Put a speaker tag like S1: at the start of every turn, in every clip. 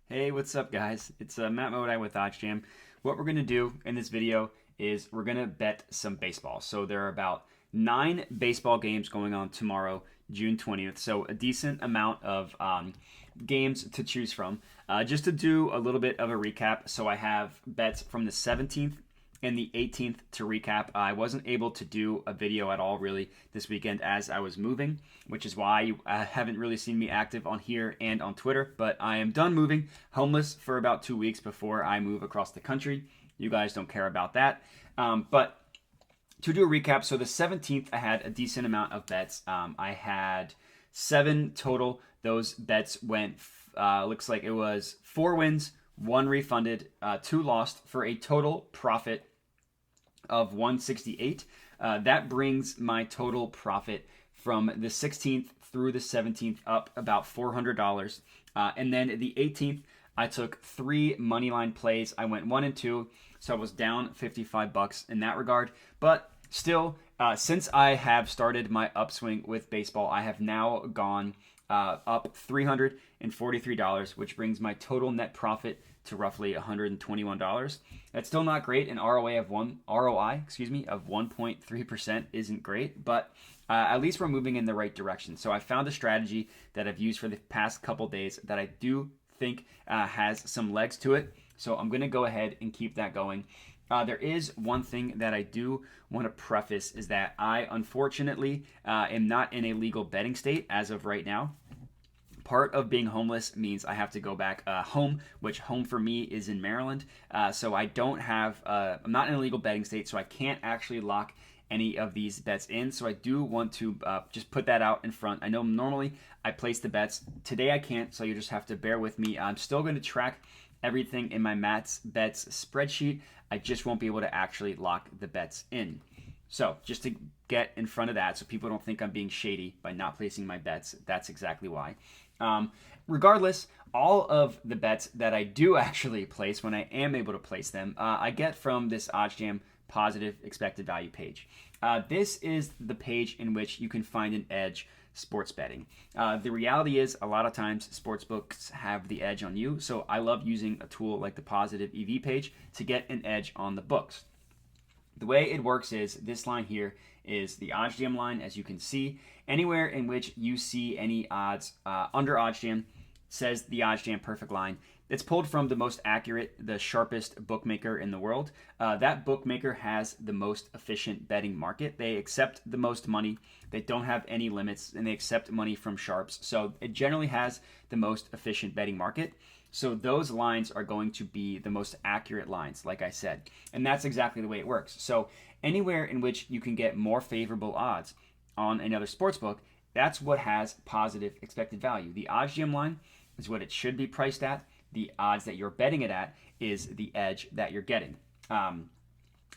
S1: Hey, what's up, guys? It's Matt Modine with OddsJam. What we're going to do in this video is we're going to bet some baseball. So there are about 9 baseball games going on tomorrow, June 20th. So a decent amount of games to choose from. Just to do a little bit of a recap, so I have bets from the 17th and the 18th to recap. I wasn't able to do a video at all really this weekend as I was moving, which is why you haven't really seen me active on here and on Twitter, but I am done moving, homeless for about 2 weeks before I move across the country. You guys don't care about that. But to do a recap, so the 17th, I had a decent amount of bets. I had 7 total. Those bets went, looks like it was 4 wins, 1 refunded, 2 lost for a total profit of 168. That brings my total profit from the 16th through the 17th up about $400. And then the 18th, I took 3 money line plays. I went 1 and 2, so I was down $55 in that regard. But still, since I have started my upswing with baseball, I have now gone up $343, which brings my total net profit to roughly $121. That's still not great. An ROI of 1.3% isn't great, but at least we're moving in the right direction. So I found a strategy that I've used for the past couple days that I do think has some legs to it. So I'm going to go ahead and keep that going. There is one thing that I do want to preface is that I unfortunately am not in a legal betting state as of right now. Part of being homeless means I have to go back home, which home for me is in Maryland. So I don't have, I'm not in a legal betting state, so I can't actually lock any of these bets in. So I do want to just put that out in front. I know normally I place the bets. Today I can't, so you just have to bear with me. I'm still going to track everything in my Matt's bets spreadsheet. I just won't be able to actually lock the bets in. So just to get in front of that so people don't think I'm being shady by not placing my bets, that's exactly why. Regardless, all of the bets that I do actually place when I am able to place them, I get from this OddsJam Positive Expected Value page. This is the page in which you can find an edge sports betting. The reality is a lot of times sportsbooks have the edge on you, so I love using a tool like the Positive EV page to get an edge on the books. The way it works is this line here is the OddsJam line, as you can see. Anywhere in which you see any odds under OddsJam says the OddsJam perfect line. It's pulled from the most accurate, the sharpest bookmaker in the world. That bookmaker has the most efficient betting market. They accept the most money. They don't have any limits, and they accept money from sharps. So it generally has the most efficient betting market. So those lines are going to be the most accurate lines, like I said. And that's exactly the way it works. So anywhere in which you can get more favorable odds on another sports book, that's what has positive expected value. The OddsJam line is what it should be priced at. The odds that you're betting it at is the edge that you're getting.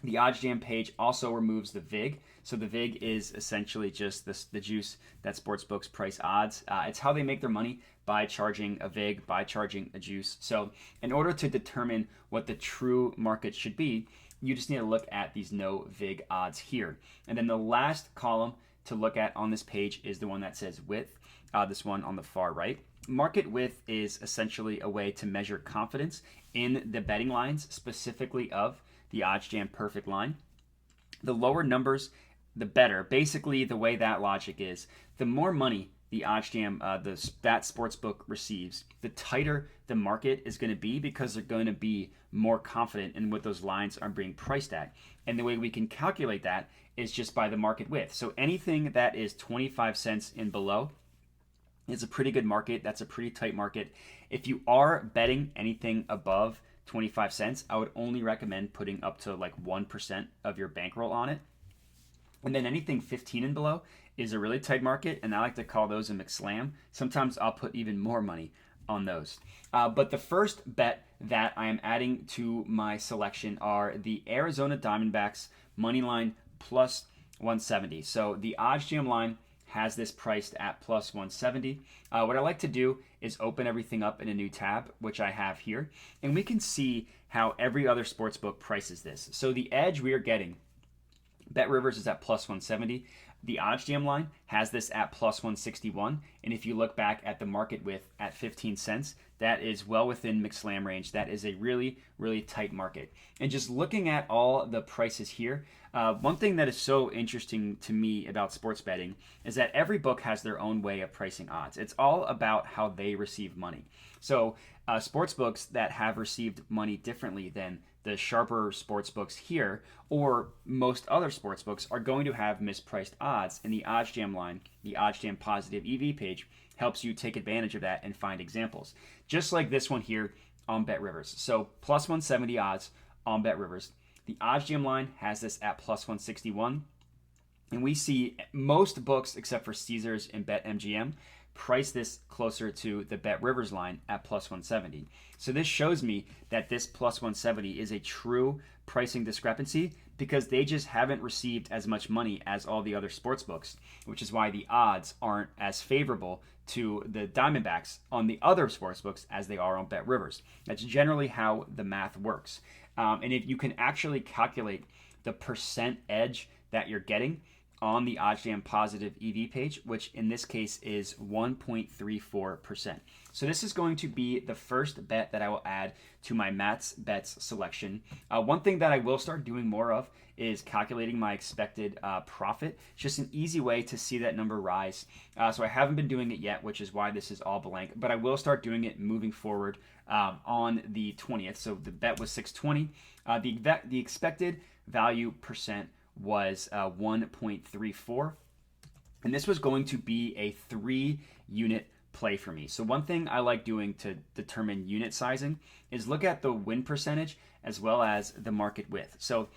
S1: The OddsJam page also removes the VIG. So the VIG is essentially just the juice that sportsbooks price odds. It's how they make their money, by charging a VIG, by charging a juice. So in order to determine what the true market should be, you just need to look at these no VIG odds here. And then the last column to look at on this page is the one that says width, this one on the far right. Market width is essentially a way to measure confidence in the betting lines, specifically of the OddsJam perfect line. The lower numbers, the better. Basically, the way that logic is, the more money the OddsJam, that sportsbook receives, the tighter the market is going to be because they're going to be more confident in what those lines are being priced at. And the way we can calculate that is just by the market width. So anything that is 25 cents and below is a pretty good market. That's a pretty tight market. If you are betting anything above 25 cents, I would only recommend putting up to like 1% of your bankroll on it. And then anything 15 and below is a really tight market, and I like to call those a McSlam. Sometimes I'll put even more money on those. But the first bet that I am adding to my selection are the Arizona Diamondbacks money line plus 170. So the OddsJam line has this priced at plus 170. What I like to do is open everything up in a new tab, which I have here, and we can see how every other sportsbook prices this. So the edge we are getting, BetRivers is at plus 170. The OddsJam line has this at plus 161, and if you look back at the market width at 15 cents, that is well within McSlam range. That is a really, really tight market. And just looking at all the prices here, one thing that is so interesting to me about sports betting is that every book has their own way of pricing odds. It's all about how they receive money. So sports books that have received money differently than the sharper sports books here, or most other sports books, are going to have mispriced odds. And the OddsJam line, the OddsJam Positive EV page, helps you take advantage of that and find examples. Just like this one here on BetRivers. So plus 170 odds on BetRivers. The OddsJam line has this at plus 161. And we see most books, except for Caesars and BetMGM, price this closer to the BetRivers line at plus 170. So this shows me that this plus 170 is a true pricing discrepancy because they just haven't received as much money as all the other sports books, which is why the odds aren't as favorable to the Diamondbacks on the other sports books as they are on BetRivers. That's generally how the math works. And if you can actually calculate the percent edge that you're getting on the OddsJam Positive EV page, which in this case is 1.34%. So this is going to be the first bet that I will add to my Matt's Bets selection. One thing that I will start doing more of is calculating my expected profit. It's just an easy way to see that number rise. So I haven't been doing it yet, which is why this is all blank, but I will start doing it moving forward on the 20th. So the bet was 620. The expected value percent was 1.34, and this was going to be a 3-unit play for me. So one thing I like doing to determine unit sizing is look at the win percentage as well as the market width. So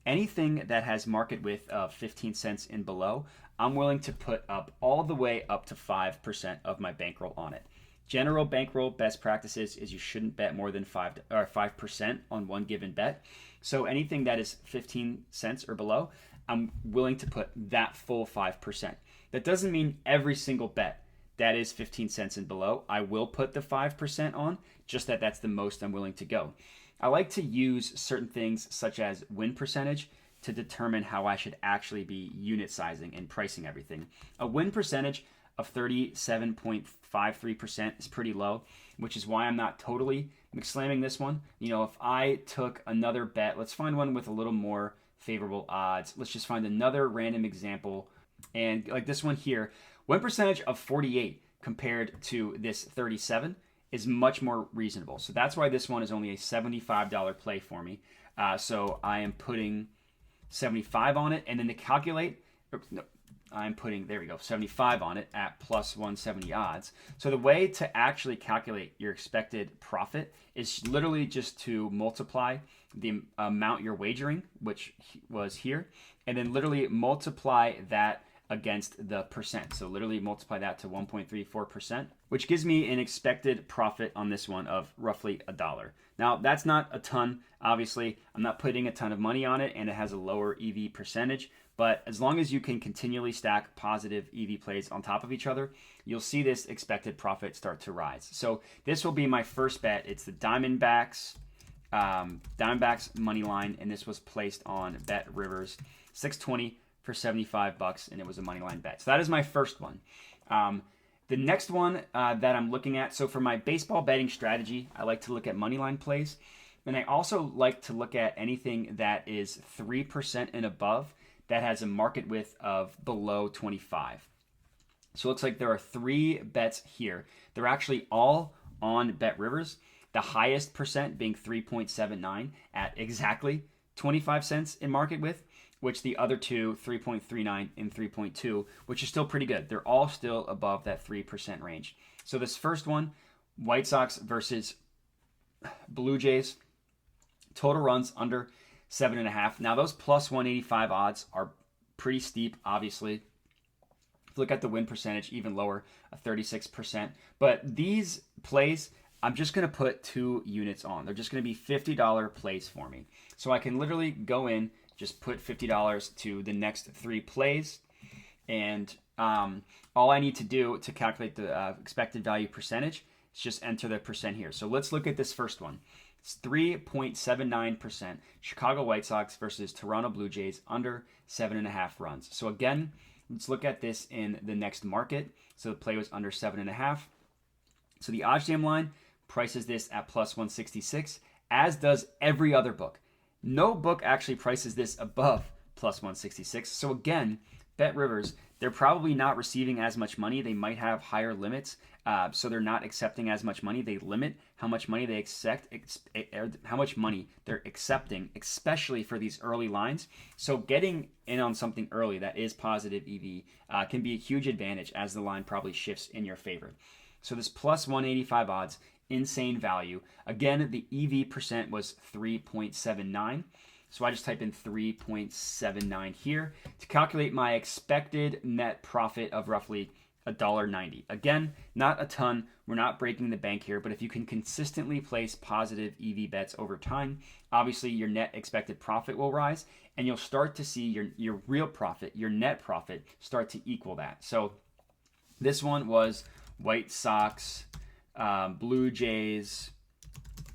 S1: anything that has market width of 15 cents and below, I'm willing to put up all the way up to 5% of my bankroll on it. General bankroll best practices is you shouldn't bet more than 5% on one given bet. So anything that is 15 cents or below, I'm willing to put that full 5%. That doesn't mean every single bet that is 15 cents and below, I will put the 5% on, just that's the most I'm willing to go. I like to use certain things such as win percentage to determine how I should actually be unit sizing and pricing everything. A win percentage of 37.53% is pretty low, which is why I'm not totally McSlamming this one. You know, if I took another bet, let's find one with a little more favorable odds. Let's just find another random example. And like this one here, win percentage of 48 compared to this 37 is much more reasonable. So that's why this one is only a $75 play for me. So I am putting 75 on it, and then to calculate, I'm putting, there we go, 75 on it at plus 170 odds. So the way to actually calculate your expected profit is literally just to multiply the amount you're wagering, which was here, and then literally multiply that against the percent. So literally multiply that to 1.34%, which gives me an expected profit on this one of roughly $1. Now, that's not a ton. Obviously, I'm not putting a ton of money on it, and it has a lower EV percentage. But as long as you can continually stack positive EV plays on top of each other, you'll see this expected profit start to rise. So this will be my first bet. It's the Diamondbacks money line, and this was placed on BetRivers, 620 for $75, and it was a money line bet. So that is my first one. The next one that I'm looking at, so for my baseball betting strategy, I like to look at money line plays, and I also like to look at anything that is 3% and above that has a market width of below 25. So it looks like there are 3 bets here. They're actually all on BetRivers. The highest percent being 3.79 at exactly 25 cents in market width, which the other two, 3.39 and 3.2, which is still pretty good. They're all still above that 3% range. So this first one, White Sox versus Blue Jays, total runs under 7.5. Now those plus 185 odds are pretty steep, obviously. If you look at the win percentage, even lower, a 36%. But these plays, I'm just going to put 2 units on. They're just going to be $50 plays for me. So I can literally go in, just put $50 to the next 3 plays, and all I need to do to calculate the expected value percentage is just enter the percent here. So let's look at this first one. It's 3.79% Chicago White Sox versus Toronto Blue Jays under 7.5 runs. So again, Let's look at this in the next market. So the play was under 7.5. So the OddsJam line prices this at plus 166, as does every other book. No book actually prices this above plus 166. So again, Bet Rivers, they're probably not receiving as much money. They might have higher limits, so they're not accepting as much money. They limit how much money they accept, how much money they're accepting, especially for these early lines. So getting in on something early that is positive EV can be a huge advantage, as the line probably shifts in your favor. So this plus 185 odds, insane value. Again, the EV percent was 3.79. So I just type in 3.79 here to calculate my expected net profit of roughly $1.90. Again, not a ton. We're not breaking the bank here, but if you can consistently place positive EV bets over time, obviously your net expected profit will rise, and you'll start to see your real profit, your net profit, start to equal that. So this one was White Sox, Blue Jays.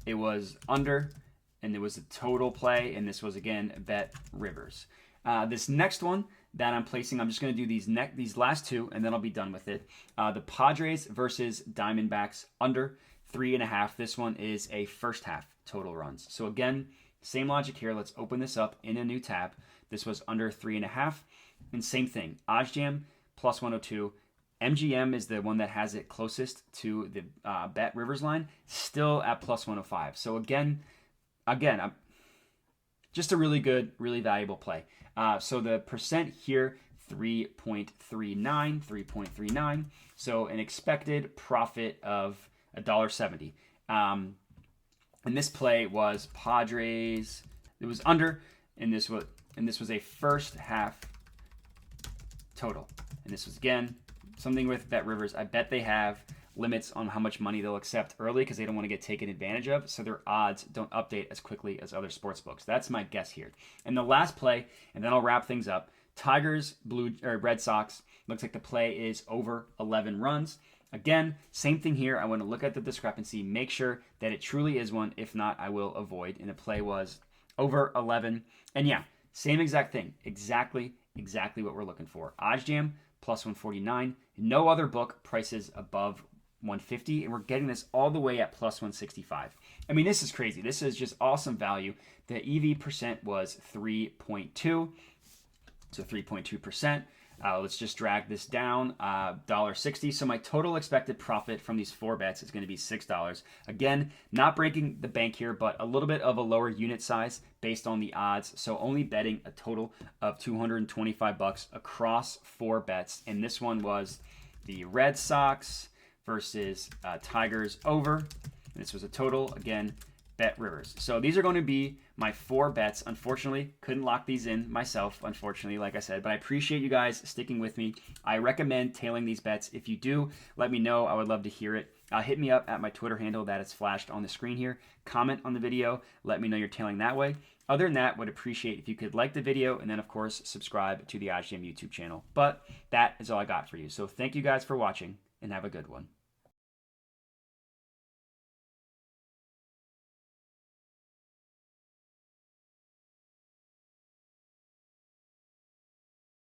S1: It was under, and it was a total play, and this was, again, Bet Rivers. This next one that I'm placing, I'm just going to do these last two, and then I'll be done with it. The Padres versus Diamondbacks, under 3.5. This one is a first half total runs. So again, same logic here. Let's open this up in a new tab. This was under 3.5. And same thing, OddsJam plus 102. MGM is the one that has it closest to the Bet Rivers line, still at plus 105. So again, just a really good, really valuable play. So the percent here, 3.39. So an expected profit of $1.70. And this play was Padres. It was under, and this was a first half total. And this was, again, something with Bet Rivers. I bet they have limits on how much money they'll accept early because they don't want to get taken advantage of, so their odds don't update as quickly as other sports books. That's my guess here. And the last play, and then I'll wrap things up. Tigers, Red Sox. Looks like the play is over 11 runs. Again, same thing here. I want to look at the discrepancy, make sure that it truly is one. If not, I will avoid. And the play was over 11. And yeah, same exact thing. Exactly what we're looking for. OddsJam plus 149. No other book prices above 150, and we're getting this all the way at plus 165. I mean, this is crazy. This is just awesome value. The EV percent was 3.2, so 3.2%. Let's just drag this down, $1.60. So my total expected profit from these 4 bets is going to be $6. Again, not breaking the bank here, but a little bit of a lower unit size based on the odds. So only betting a total of $225 across 4 bets. And this one was the Red Sox versus Tigers over. And this was a total, again, Bet Rivers. So these are going to be my 4 bets. Unfortunately, couldn't lock these in myself, unfortunately, like I said, but I appreciate you guys sticking with me. I recommend tailing these bets. If you do, let me know. I would love to hear it. Hit me up at my Twitter handle that is flashed on the screen here. Comment on the video. Let me know you're tailing that way. Other than that, would appreciate if you could like the video and then, of course, subscribe to the OddsJam YouTube channel. But that is all I got for you. So thank you guys for watching, and have a good one.